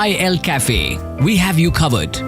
IL Café. We have you covered.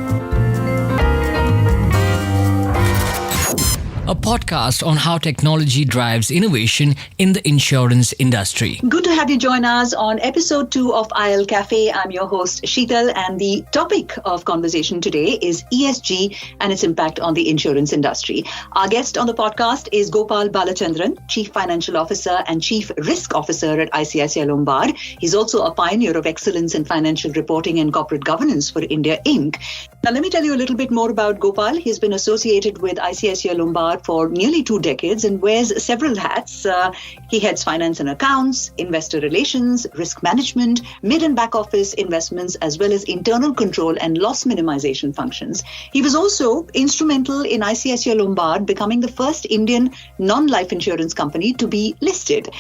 A podcast on how technology drives innovation in the insurance industry. Good to have you join us on episode 2 of IL Café. I'm your host Sheetal, and the topic of conversation today is ESG and its impact on the insurance industry. Our guest on the podcast is Gopal Balachandran, Chief Financial Officer and Chief Risk Officer at ICICI Lombard. He's also a pioneer of excellence in financial reporting and corporate governance for India Inc. Now, let me tell you a little bit more about Gopal. He's been associated with ICICI Lombard for nearly 2 decades and wears several hats. He heads finance and accounts, investor relations, risk management, mid and back office investments, as well as internal control and loss minimization functions. He was also instrumental in ICICI Lombard becoming the first Indian non-life insurance company to be listed.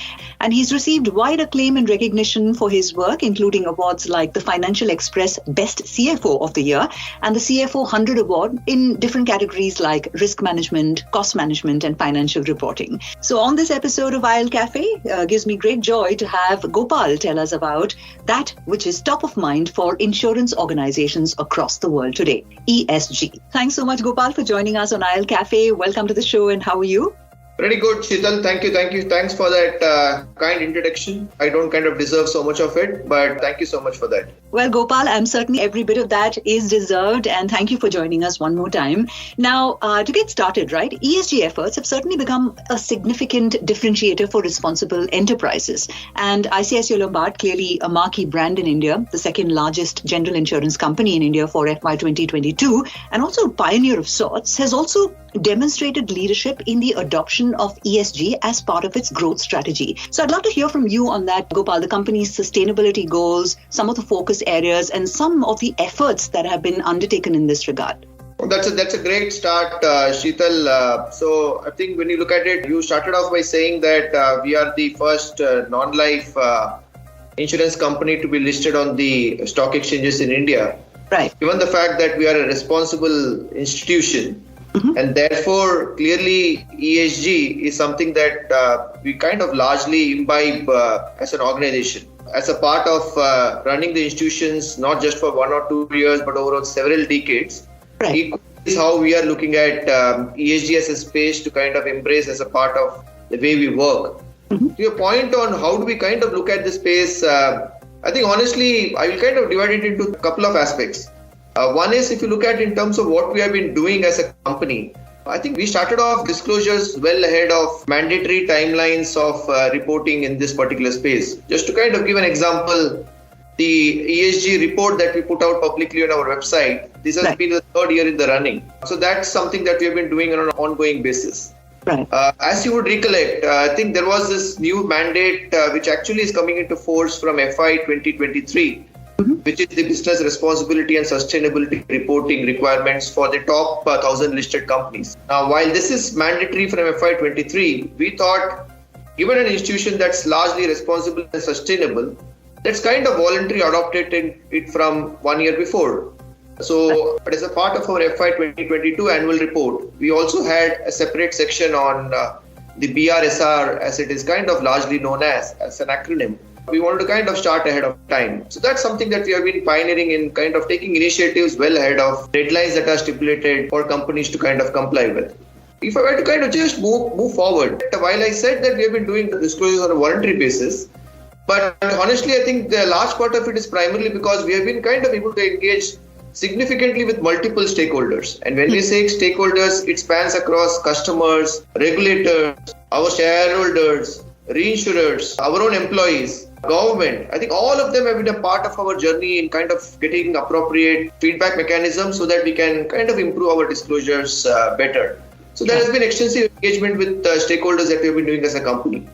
And he's received wide acclaim and recognition for his work, including awards like the Financial Express Best CFO of the Year and the CFO 100 Award in different categories like risk management, cost management, and financial reporting. So on this episode of IL Café, gives me great joy to have Gopal tell us about that which is top of mind for insurance organizations across the world today, ESG. Thanks so much, Gopal, for joining us on IL Café. Welcome to the show, and how are you? Pretty good, Sheetal. Thank you. Thanks for that kind introduction. I don't kind of deserve so much of it, but thank you so much for that. Well, Gopal, I'm certain every bit of that is deserved, and thank you for joining us one more time. Now, to get started, right, ESG efforts have certainly become a significant differentiator for responsible enterprises. And ICICI Lombard, clearly a marquee brand in India, the second largest general insurance company in India for FY 2022, and also a pioneer of sorts, has also demonstrated leadership in the adoption of ESG as part of its growth strategy. So I'd love to hear from you on that, Gopal, the company's sustainability goals, some of the focus areas, and some of the efforts that have been undertaken in this regard. Well, that's a great start, Sheetal. So I think when you look at it, you started off by saying that we are the first non-life insurance company to be listed on the stock exchanges in India. Right. Given the fact that we are a responsible institution, and therefore, clearly, ESG is something that we kind of largely imbibe as an organization. As a part of running the institutions, not just for 1 or 2 years, but over several decades, equally is how we are looking at ESG as a space to kind of embrace as a part of the way we work. To your point on how do we kind of look at the space, I think honestly, I will kind of divide it into a couple of aspects. One is, if you look at in terms of what we have been doing as a company, I think we started off disclosures well ahead of mandatory timelines of reporting in this particular space. Just to kind of give an example, the ESG report that we put out publicly on our website, this has been the 3rd year in the running. So that's something that we have been doing on an ongoing basis. Right. As you would recollect, I think there was this new mandate which actually is coming into force from FY 2023. Which is the business responsibility and sustainability reporting requirements for the top 1,000 listed companies. Now, while this is mandatory from FY 23, we thought, given an institution that's largely responsible and sustainable, let's kind of voluntarily adopted it from 1 year before. So, as a part of our FY 2022 annual report, we also had a separate section on the BRSR, as it is kind of largely known as an acronym. We wanted to kind of start ahead of time. So that's something that we have been pioneering in, kind of taking initiatives well ahead of deadlines that are stipulated for companies to kind of comply with. If I were to kind of just move forward, while I said that we have been doing the disclosures on a voluntary basis, but honestly, I think the large part of it is primarily because we have been kind of able to engage significantly with multiple stakeholders. And when we say stakeholders, it spans across customers, regulators, our shareholders, reinsurers, our own employees, government. I think all of them have been a part of our journey in kind of getting appropriate feedback mechanisms so that we can kind of improve our disclosures better. So there has been extensive engagement with stakeholders that we have been doing as a company.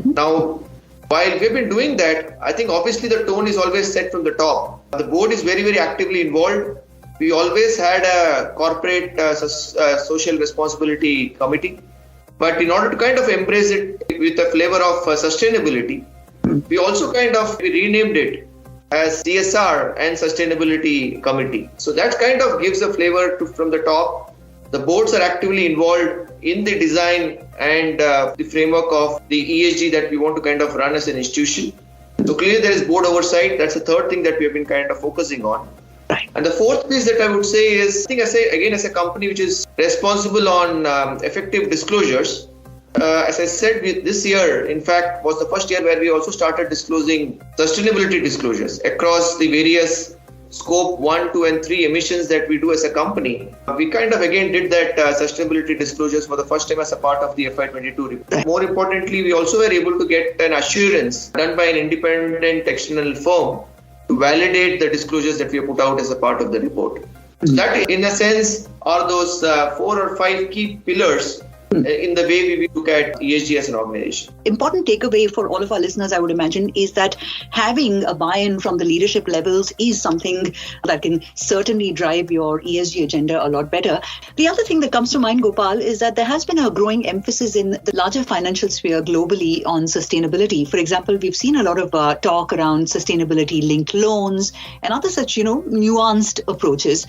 Now, while we've been doing that, I think obviously the tone is always set from the top. The board is very, very actively involved. We always had a corporate social responsibility committee. But in order to kind of embrace it with a flavor of sustainability, we also kind of renamed it as CSR and Sustainability Committee. So that kind of gives a flavor from the top. The boards are actively involved in the design and the framework of the ESG that we want to kind of run as an institution. So clearly there is board oversight. That's the third thing that we have been kind of focusing on. Right. And the fourth piece that I would say is, I think I say again, as a company which is responsible on effective disclosures, as I said, this year, in fact, was the first year where we also started disclosing sustainability disclosures across the various scope 1, 2 and 3 emissions that we do as a company. We kind of again did that sustainability disclosures for the first time as a part of the FY22 report. More importantly, we also were able to get an assurance done by an independent external firm to validate the disclosures that we have put out as a part of the report. So that, in a sense, are those 4 or 5 key pillars in the way we look at ESG as an organization. Important takeaway for all of our listeners, I would imagine, is that having a buy-in from the leadership levels is something that can certainly drive your ESG agenda a lot better. The other thing that comes to mind, Gopal, is that there has been a growing emphasis in the larger financial sphere globally on sustainability. For example, we've seen a lot of talk around sustainability-linked loans and other such, nuanced approaches.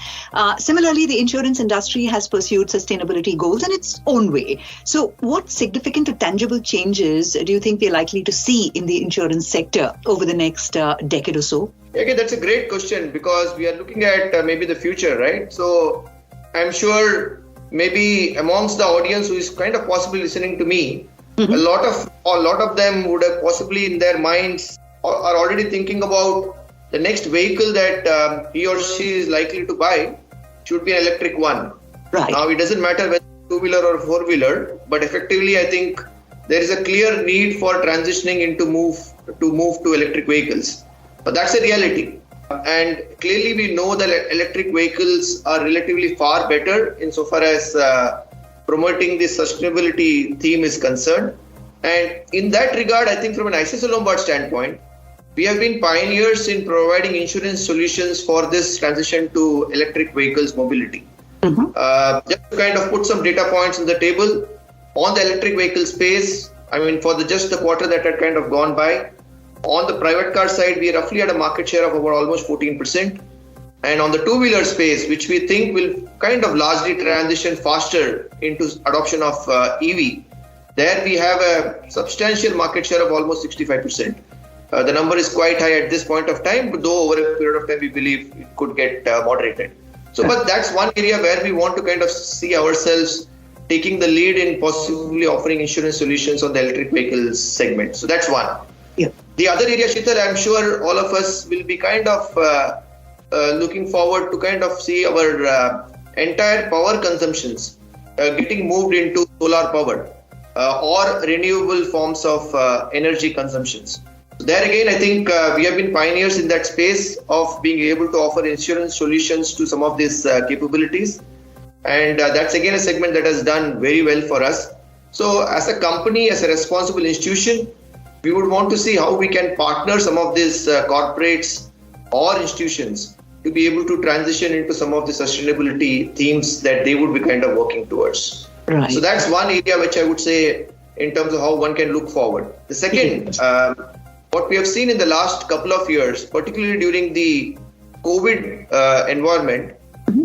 Similarly, the insurance industry has pursued sustainability goals in its own way. So what significant or tangible changes do you think we're likely to see in the insurance sector over the next decade or so? Okay, that's a great question because we are looking at maybe the future, right? So I'm sure maybe amongst the audience who is kind of possibly listening to me, a lot of them would have possibly in their minds are already thinking about the next vehicle that he or she is likely to buy should be an electric one. Right. Now, it doesn't matter whether two-wheeler or four-wheeler, but effectively, I think there is a clear need for transitioning into move to electric vehicles. But that's a reality. And clearly, we know that electric vehicles are relatively far better insofar as promoting the sustainability theme is concerned. And in that regard, I think from an ICICI Lombard standpoint, we have been pioneers in providing insurance solutions for this transition to electric vehicles mobility. Just to kind of put some data points on the table, on the electric vehicle space, for just the quarter that had kind of gone by, on the private car side, we roughly had a market share of about almost 14%. And on the two-wheeler space, which we think will kind of largely transition faster into adoption of EV, there we have a substantial market share of almost 65%. The number is quite high at this point of time, but though over a period of time, we believe it could get moderated. So, but that's one area where we want to kind of see ourselves taking the lead in possibly offering insurance solutions on the electric vehicles segment. So that's one. Yeah. The other area, Sheetal, I'm sure all of us will be kind of looking forward to kind of see our entire power consumptions getting moved into solar power or renewable forms of energy consumptions. There again, I think we have been pioneers in that space of being able to offer insurance solutions to some of these capabilities. And that's again a segment that has done very well for us. So as a company, as a responsible institution, we would want to see how we can partner some of these corporates or institutions to be able to transition into some of the sustainability themes that they would be kind of working towards. Right. So that's one area which I would say in terms of how one can look forward. The second, what we have seen in the last couple of years, particularly during the COVID environment,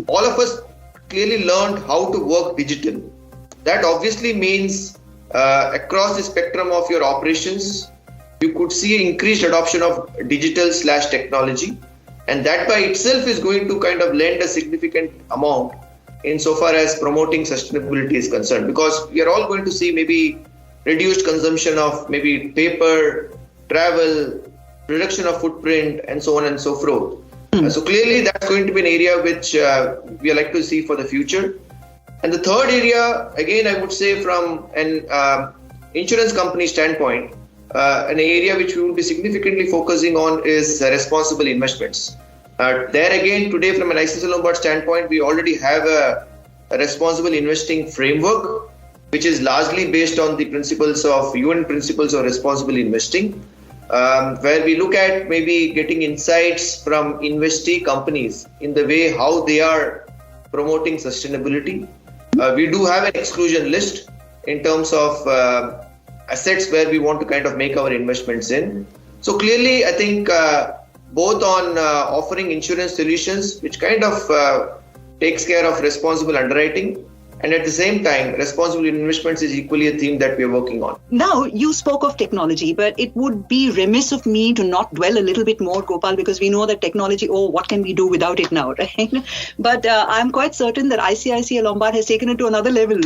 all of us clearly learned how to work digital. That obviously means across the spectrum of your operations, you could see increased adoption of digital/technology. And that by itself is going to kind of lend a significant amount insofar as promoting sustainability is concerned. Because we are all going to see maybe reduced consumption of maybe paper, travel, reduction of footprint, and so on and so forth. So clearly that's going to be an area which we like to see for the future. And the third area, again, I would say from an insurance company standpoint, an area which we will be significantly focusing on is responsible investments. There again, today from an ICICI Lombard standpoint, we already have a responsible investing framework, which is largely based on the principles of UN principles of responsible investing, where we look at maybe getting insights from investee companies in the way how they are promoting sustainability. We do have an exclusion list in terms of assets where we want to kind of make our investments in. So clearly, I think both on offering insurance solutions, which kind of takes care of responsible underwriting, And at the same time, responsible investments is equally a theme that we are working on. Now, you spoke of technology, but it would be remiss of me to not dwell a little bit more, Gopal, because we know that technology, what can we do without it now, right? But I'm quite certain that ICICI Lombard has taken it to another level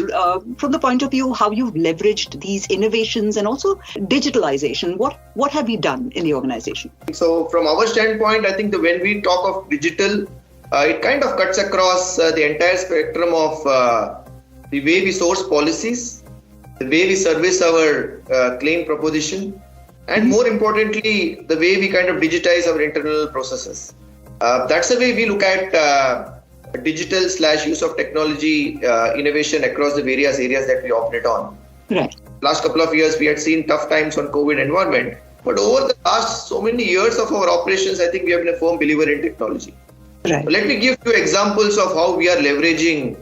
from the point of view how you've leveraged these innovations and also digitalization. What have you done in the organization? So from our standpoint, I think that when we talk of digital, it kind of cuts across the entire spectrum of the way we source policies, the way we service our claim proposition, and more importantly, the way we kind of digitize our internal processes. That's the way we look at digital/use of technology innovation across the various areas that we operate on. Right. Last couple of years, we had seen tough times on COVID environment, but over the last so many years of our operations, I think we have been a firm believer in technology. Right. Let me give you examples of how we are leveraging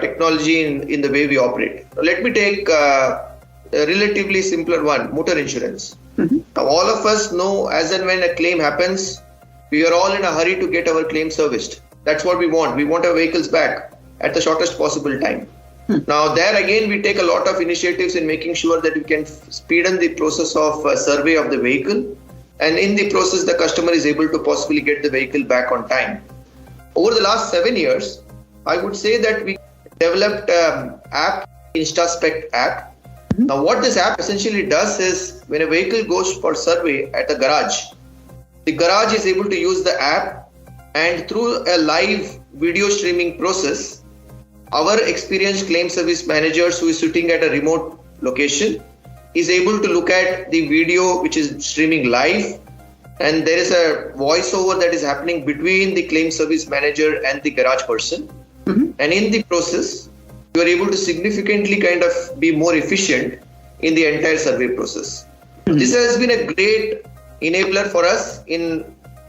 technology in the way we operate. Let me take a relatively simpler one, motor insurance. Mm-hmm. Now, all of us know as and when a claim happens, we are all in a hurry to get our claim serviced. That's what we want. We want our vehicles back at the shortest possible time. Now, there again, we take a lot of initiatives in making sure that we can speeden the process of survey of the vehicle. And in the process, the customer is able to possibly get the vehicle back on time. Over the last 7 years, I would say that we developed an app, InstaSpect app. Now, what this app essentially does is when a vehicle goes for survey at the garage is able to use the app, and through a live video streaming process, our experienced claim service managers who is sitting at a remote location is able to look at the video which is streaming live, and there is a voiceover that is happening between the claim service manager and the garage person. Mm-hmm. And in the process, you are able to significantly kind of be more efficient in the entire survey process. Mm-hmm. This has been a great enabler for us in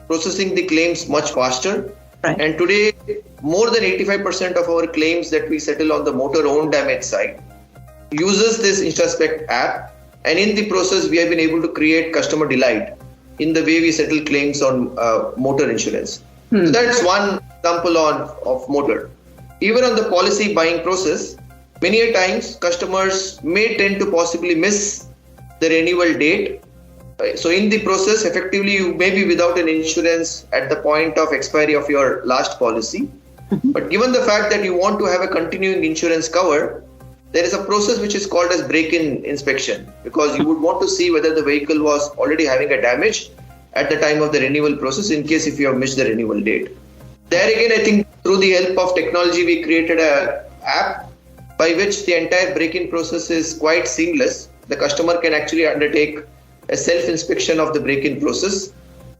processing the claims much faster. Right. And today, more than 85% of our claims that we settle on the motor own damage side uses this InstaSpect app. And in the process, we have been able to create customer delight in the way we settle claims on motor insurance. So that's one example of motor. Even on the policy buying process, many a times customers may tend to possibly miss the renewal date. So in the process, effectively, you may be without an insurance at the point of expiry of your last policy. But given the fact that you want to have a continuing insurance cover, there is a process which is called as break-in inspection, because you would want to see whether the vehicle was already having a damage at the time of the renewal process in case if you have missed the renewal date. There again, I think through the help of technology, we created an app by which the entire break-in process is quite seamless. The customer can actually undertake a self-inspection of the break-in process.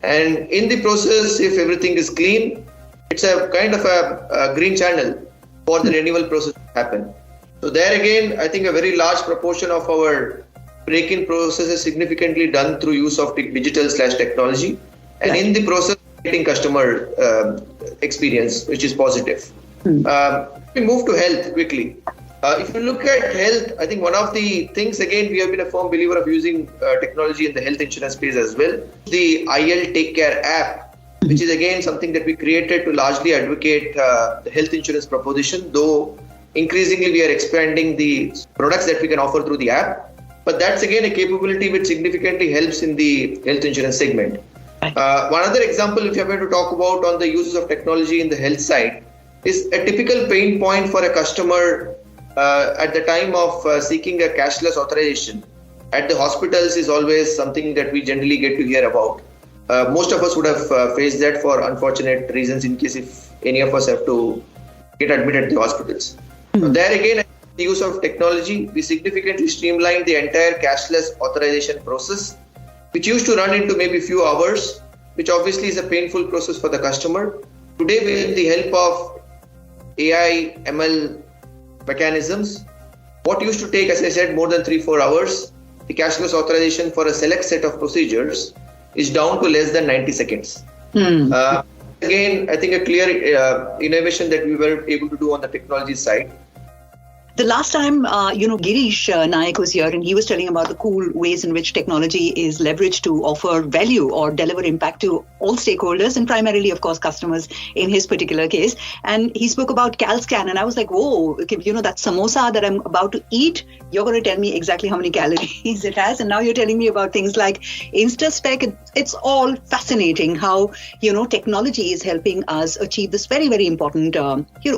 And in the process, if everything is clean, it's a kind of a green channel for the renewal process to happen. So there again, I think a very large proportion of our break-in process is significantly done through use of digital/technology. And in the process, getting customer experience, which is positive. We move to health quickly. If you look at health, I think one of the things, again, we have been a firm believer of using technology in the health insurance space as well. The IL Take Care app, which is again something that we created to largely advocate the health insurance proposition, though increasingly we are expanding the products that we can offer through the app. But that's again a capability which significantly helps in the health insurance segment. One other example, if you're going to talk about on the uses of technology in the health side, is a typical pain point for a customer at the time of seeking a cashless authorization at the hospitals is always something that we generally get to hear about. Most of us would have faced that for unfortunate reasons in case if any of us have to get admitted at the hospitals. So there again, the use of technology, we significantly streamlined the entire cashless authorization process, which used to run into maybe a few hours, which obviously is a painful process for the customer. Today, with the help of AI, ML mechanisms, what used to take, as I said, more than 3-4 hours, the cashless authorization for a select set of procedures is down to less than 90 seconds. Again, I think a clear innovation that we were able to do on the technology side. The last time, Girish Nayak was here and he was telling about the cool ways in which technology is leveraged to offer value or deliver impact to all stakeholders and primarily, of course, customers in his particular case. And he spoke about CalScan and I was like, whoa, that samosa that I'm about to eat, you're going to tell me exactly how many calories it has. And now you're telling me about things like InstaSpec. It's all fascinating how, technology is helping us achieve this very, very important,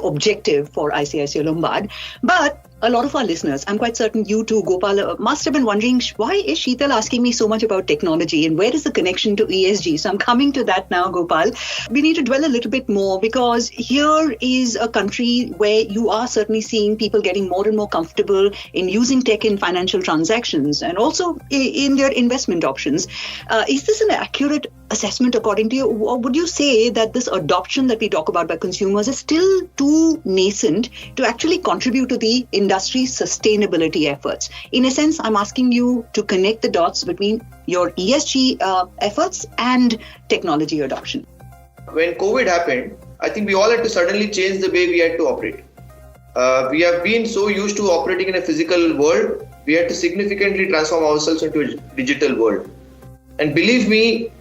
objective for ICICI Lombard. But a lot of our listeners, I'm quite certain you too, Gopal, must have been wondering, why is Sheetal asking me so much about technology and where is the connection to ESG? So I'm coming to that now, Gopal. We need to dwell a little bit more because here is a country where you are certainly seeing people getting more and more comfortable in using tech in financial transactions and also in their investment options. Is this an accurate assessment according to you? Or would you say that this adoption that we talk about by consumers is still too nascent to actually contribute to the industry's sustainability efforts? In a sense, I'm asking you to connect the dots between your ESG efforts and technology adoption. When COVID happened, I think we all had to suddenly change the way we had to operate. We have been so used to operating in a physical world, we had to significantly transform ourselves into a digital world. And believe me,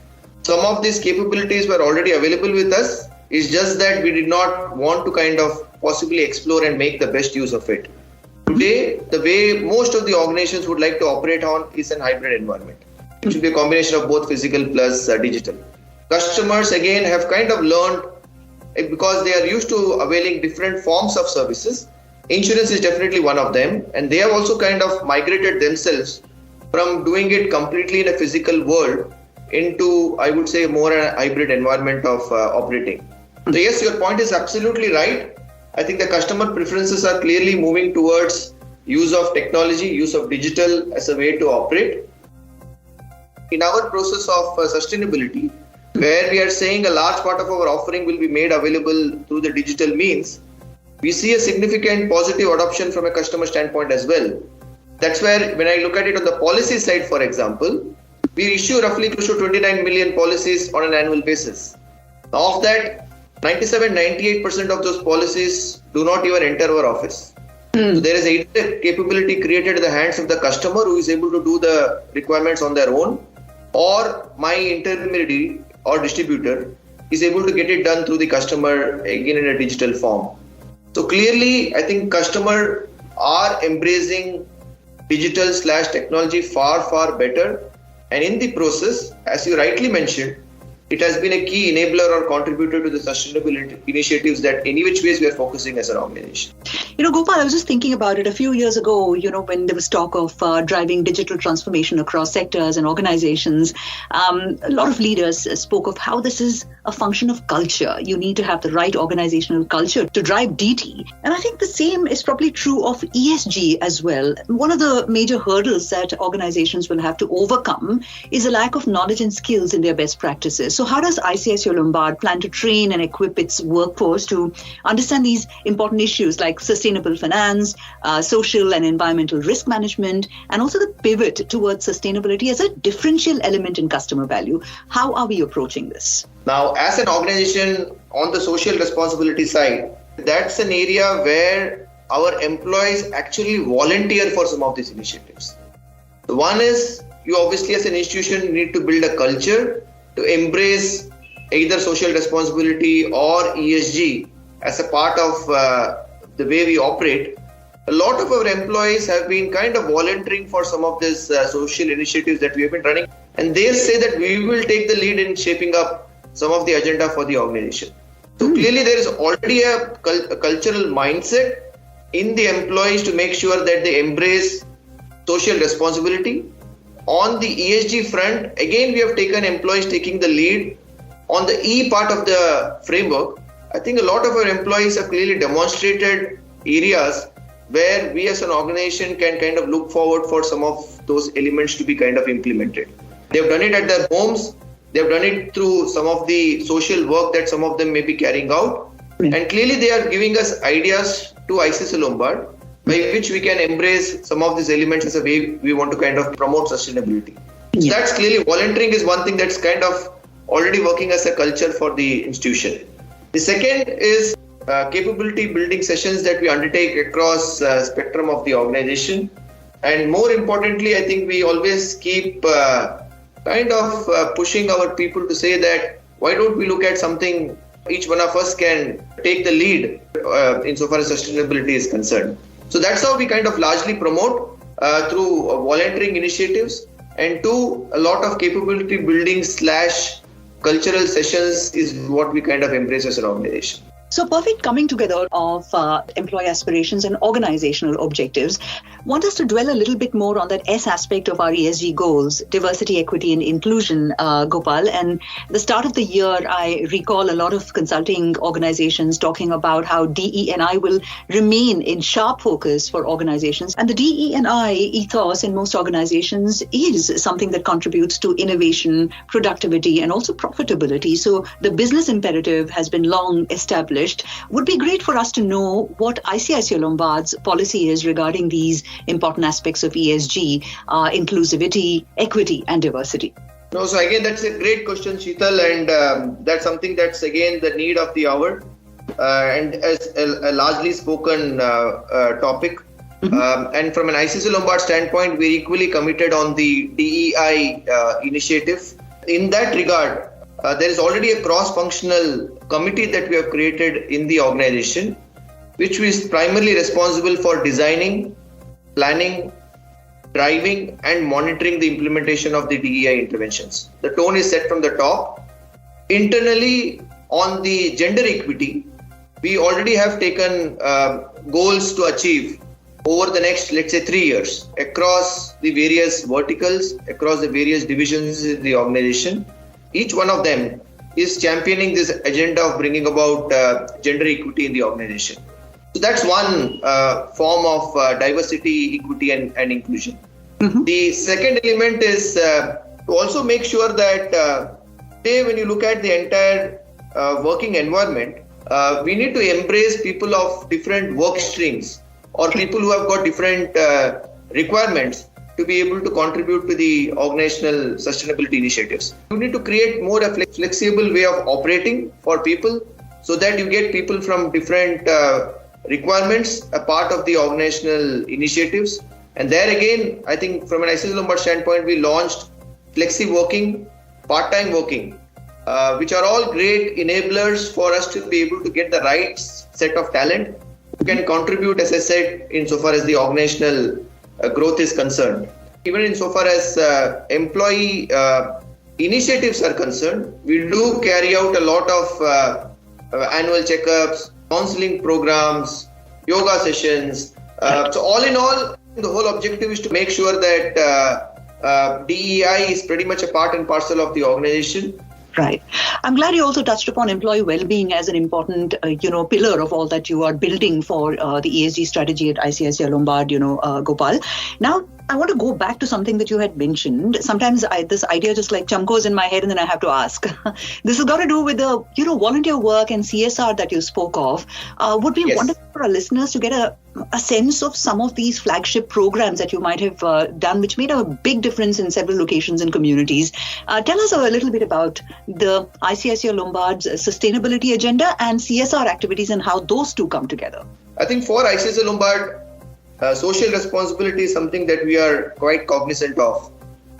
some of these capabilities were already available with us. It's just that we did not want to kind of possibly explore and make the best use of it. Today, the way most of the organizations would like to operate on is an hybrid environment. It should be a combination of both physical plus digital. Customers again have kind of learned, because they are used to availing different forms of services. Insurance is definitely one of them, and they have also kind of migrated themselves from doing it completely in a physical world into, I would say, more a hybrid environment of operating. So yes, your point is absolutely right. I think the customer preferences are clearly moving towards use of technology, use of digital as a way to operate. In our process of sustainability, where we are saying a large part of our offering will be made available through the digital means, we see a significant positive adoption from a customer standpoint as well. That's where when I look at it on the policy side, for example, we issue roughly close to 29 million policies on an annual basis. Of that, 97-98% of those policies do not even enter our office. So there is either capability created in the hands of the customer who is able to do the requirements on their own, or my intermediary or distributor is able to get it done through the customer again in a digital form. So clearly, I think customers are embracing digital/technology far better. And in the process, as you rightly mentioned, it has been a key enabler or contributor to the sustainability initiatives that any which ways we are focusing as an organization. Gopal, I was just thinking about it a few years ago, when there was talk of driving digital transformation across sectors and organizations. A lot of leaders spoke of how this is a function of culture. You need to have the right organizational culture to drive DT. And I think the same is probably true of ESG as well. One of the major hurdles that organizations will have to overcome is a lack of knowledge and skills in their best practices. So how does ICICI Lombard plan to train and equip its workforce to understand these important issues like sustainable finance, social and environmental risk management, and also the pivot towards sustainability as a differential element in customer value? How are we approaching this? Now, as an organization on the social responsibility side, that's an area where our employees actually volunteer for some of these initiatives. The one is, you obviously as an institution need to build a culture to embrace either social responsibility or ESG as a part of the way we operate. A lot of our employees have been kind of volunteering for some of these social initiatives that we have been running, and they say that we will take the lead in shaping up some of the agenda for the organization. So clearly there is already a cultural mindset in the employees to make sure that they embrace social responsibility. On the ESG front, again, we have taken employees taking the lead. On the E part of the framework, I think a lot of our employees have clearly demonstrated areas where we as an organization can kind of look forward for some of those elements to be kind of implemented. They've done it at their homes. They've done it through some of the social work that some of them may be carrying out. And clearly they are giving us ideas to ICICI Lombard by which we can embrace some of these elements as a way we want to kind of promote sustainability. So that's clearly volunteering is one thing that's kind of already working as a culture for the institution. The second is capability building sessions that we undertake across spectrum of the organization. And more importantly, I think we always keep pushing our people to say that why don't we look at something each one of us can take the lead insofar as sustainability is concerned. So that's how we kind of largely promote through volunteering initiatives, and a lot of capability building / cultural sessions is what we kind of embrace as an organization. So perfect coming together of employee aspirations and organizational objectives. Want us to dwell a little bit more on that S aspect of our ESG goals, diversity, equity and inclusion, Gopal. And the start of the year, I recall a lot of consulting organizations talking about how DE&I will remain in sharp focus for organizations. And the DE&I ethos in most organizations is something that contributes to innovation, productivity and also profitability. So the business imperative has been long established. Would be great for us to know what ICICI Lombard's policy is regarding these important aspects of ESG, inclusivity, equity and diversity. No, so again, that's a great question, Sheetal, and that's something that's again the need of the hour and as a largely spoken topic. Mm-hmm. And from an ICICI Lombard standpoint, we're equally committed on the DEI initiative. In that regard, there is already a cross-functional committee that we have created in the organization, which is primarily responsible for designing, planning, driving and monitoring the implementation of the DEI interventions. The tone is set from the top. Internally, on the gender equity, we already have taken goals to achieve over the next, let's say, 3 years across the various verticals, across the various divisions in the organization. Each one of them is championing this agenda of bringing about gender equity in the organization. So that's one form of diversity, equity and inclusion. Mm-hmm. The second element is to also make sure that today when you look at the entire working environment, we need to embrace people of different work streams or people who have got different requirements to be able to contribute to the organizational sustainability initiatives. You need to create more a flexible way of operating for people so that you get people from different requirements a part of the organizational initiatives. And there again, I think from an ICICI Lombard standpoint, we launched flexi working, part-time working, which are all great enablers for us to be able to get the right set of talent who can contribute, as I said, insofar as the organizational growth is concerned. Even insofar as employee initiatives are concerned, we do carry out a lot of annual checkups, counseling programs, yoga sessions. So all in all, the whole objective is to make sure that DEI is pretty much a part and parcel of the organization. Right. I'm glad you also touched upon employee well-being as an important, pillar of all that you are building for the ESG strategy at ICICI Lombard, Gopal. Now, I want to go back to something that you had mentioned. Sometimes this idea just like chumkos in my head and then I have to ask. This has got to do with the, volunteer work and CSR that you spoke of. Would be wonderful for our listeners to get a sense of some of these flagship programs that you might have done, which made a big difference in several locations and communities. Tell us a little bit about the ICICI Lombard's sustainability agenda and CSR activities and how those two come together. I think for ICICI Lombard, social responsibility is something that we are quite cognizant of.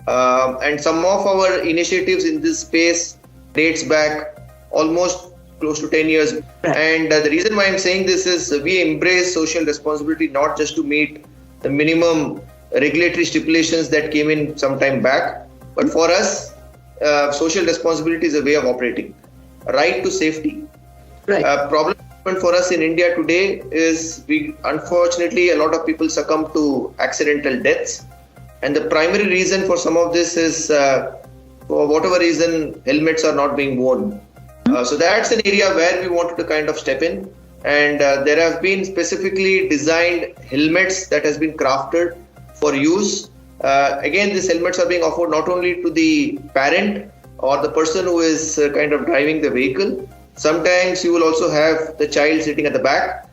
And some of our initiatives in this space dates back almost close to 10 years. Right. And the reason why I'm saying this is we embrace social responsibility not just to meet the minimum regulatory stipulations that came in some time back, but for us, social responsibility is a way of operating. Right to safety. Right. Problem for us in India today is unfortunately a lot of people succumb to accidental deaths, and the primary reason for some of this is for whatever reason helmets are not being worn. So that's an area where we wanted to kind of step in, and there have been specifically designed helmets that has been crafted for use. Again, these helmets are being offered not only to the parent or the person who is kind of driving the vehicle. Sometimes you will also have the child sitting at the back.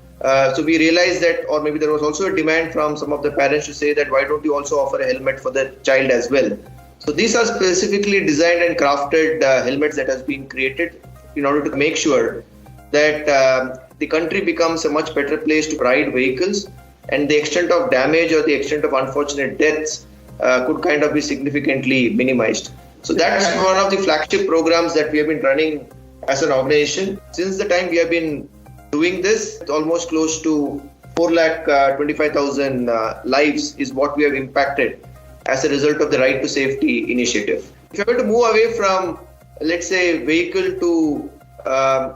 So we realized that, or maybe there was also a demand from some of the parents to say that why don't you also offer a helmet for the child as well. So these are specifically designed and crafted helmets that has been created in order to make sure that the country becomes a much better place to ride vehicles, and the extent of damage or the extent of unfortunate deaths could kind of be significantly minimized. So that's one of the flagship programs that we have been running as an organization. Since the time we have been doing this, it's almost close to 4,25,000 lives is what we have impacted as a result of the Right to Safety initiative. If you were to move away from, let's say, vehicle to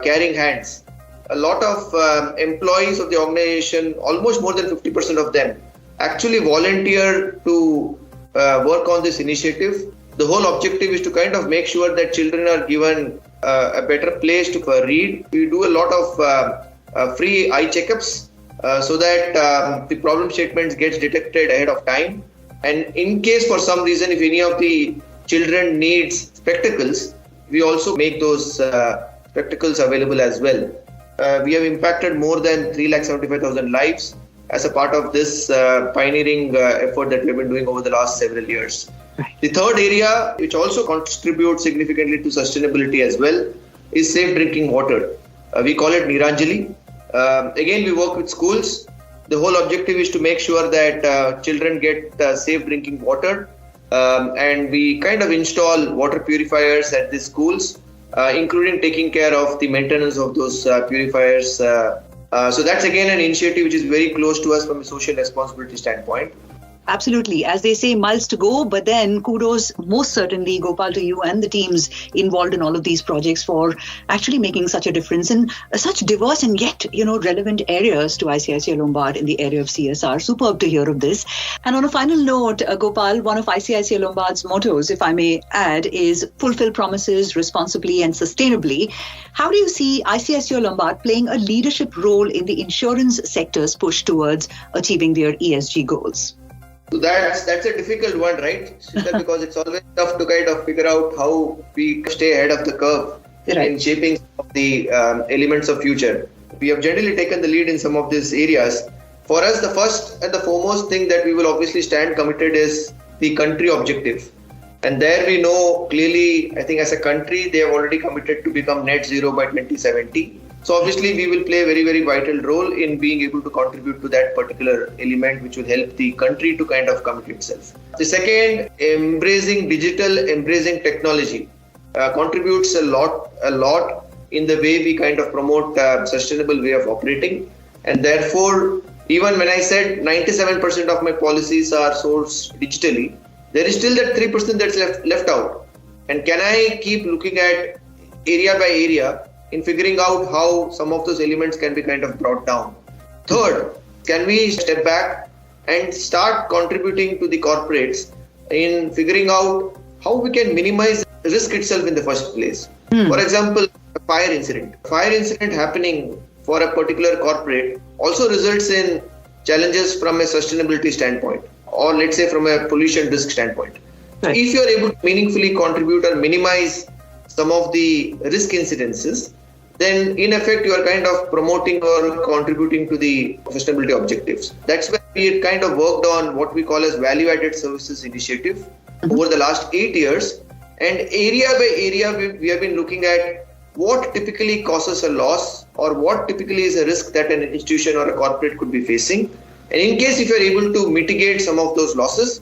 carrying hands, a lot of employees of the organization, almost more than 50% of them, actually volunteer to work on this initiative. The whole objective is to kind of make sure that children are given a better place to read. We do a lot of free eye checkups so that the problem statements gets detected ahead of time. And in case for some reason, if any of the children needs spectacles, we also make those spectacles available as well. We have impacted more than 3,75,000 lives as a part of this pioneering effort that we have been doing over the last several years. The third area, which also contributes significantly to sustainability as well, is safe drinking water. We call it Niranjali. Again, we work with schools. The whole objective is to make sure that children get safe drinking water. And we kind of install water purifiers at the schools, including taking care of the maintenance of those purifiers. So that's again an initiative which is very close to us from a social responsibility standpoint. Absolutely. As they say, miles to go, but then kudos most certainly, Gopal, to you and the teams involved in all of these projects for actually making such a difference in such diverse and yet, relevant areas to ICICI Lombard in the area of CSR. Superb to hear of this. And on a final note, Gopal, one of ICICI Lombard's mottos, if I may add, is fulfill promises responsibly and sustainably. How do you see ICICI Lombard playing a leadership role in the insurance sector's push towards achieving their ESG goals? So that's a difficult one, right? Because it's always tough to kind of figure out how we stay ahead of the curve in shaping some of the elements of future. We have generally taken the lead in some of these areas. For us, the first and the foremost thing that we will obviously stand committed is the country objective. And there we know clearly, I think as a country, they have already committed to become net zero by 2070. So obviously we will play a very, very vital role in being able to contribute to that particular element, which will help the country to kind of commit itself. The second, embracing digital, embracing technology, contributes a lot in the way we kind of promote a sustainable way of operating. And therefore, even when I said 97% of my policies are sourced digitally, there is still that 3% that's left out. And can I keep looking at area by area in figuring out how some of those elements can be kind of brought down? Third, can we step back and start contributing to the corporates in figuring out how we can minimize risk itself in the first place? For example, a fire incident. Fire incident happening for a particular corporate also results in challenges from a sustainability standpoint, or let's say from a pollution risk standpoint. Right. If you are able to meaningfully contribute or minimize some of the risk incidences, then in effect you are kind of promoting or contributing to the sustainability objectives. That's where we kind of worked on what we call as value-added services initiative over the last 8 years. And area by area, we have been looking at what typically causes a loss or what typically is a risk that an institution or a corporate could be facing. And in case if you are able to mitigate some of those losses,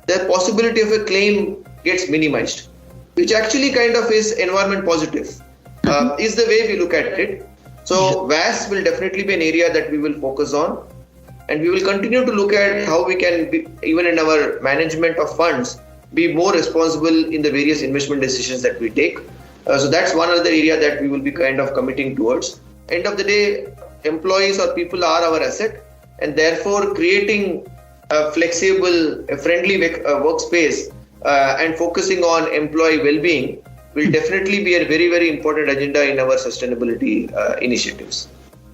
the possibility of a claim gets minimized, which actually kind of is environment positive, is the way we look at it. So VAS will definitely be an area that we will focus on, and we will continue to look at how we can be, even in our management of funds, be more responsible in the various investment decisions that we take. So that's one other area that we will be kind of committing towards. End of the day, employees or people are our asset, and therefore creating a flexible, a friendly workspace and focusing on employee well-being will definitely be a very, very important agenda in our sustainability initiatives.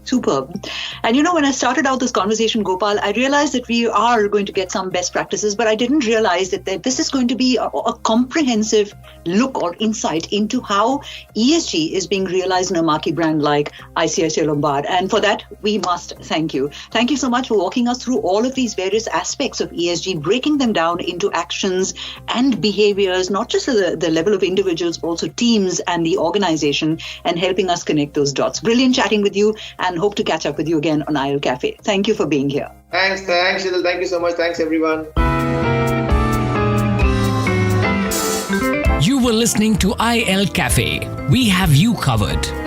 Superb. And when I started out this conversation, Gopal, I realized that we are going to get some best practices, but I didn't realize that this is going to be a comprehensive look or insight into how ESG is being realized in a marquee brand like ICICI Lombard. And for that, we must thank you. Thank you so much for walking us through all of these various aspects of ESG, breaking them down into actions and behaviors, not just at the level of individuals, but also teams and the organization, and helping us connect those dots. Brilliant chatting with you, and hope to catch up with you again on IL Café. Thank you for being here. Thanks, Shidal. Thank you so much. Thanks, everyone. You were listening to IL Café. We have you covered.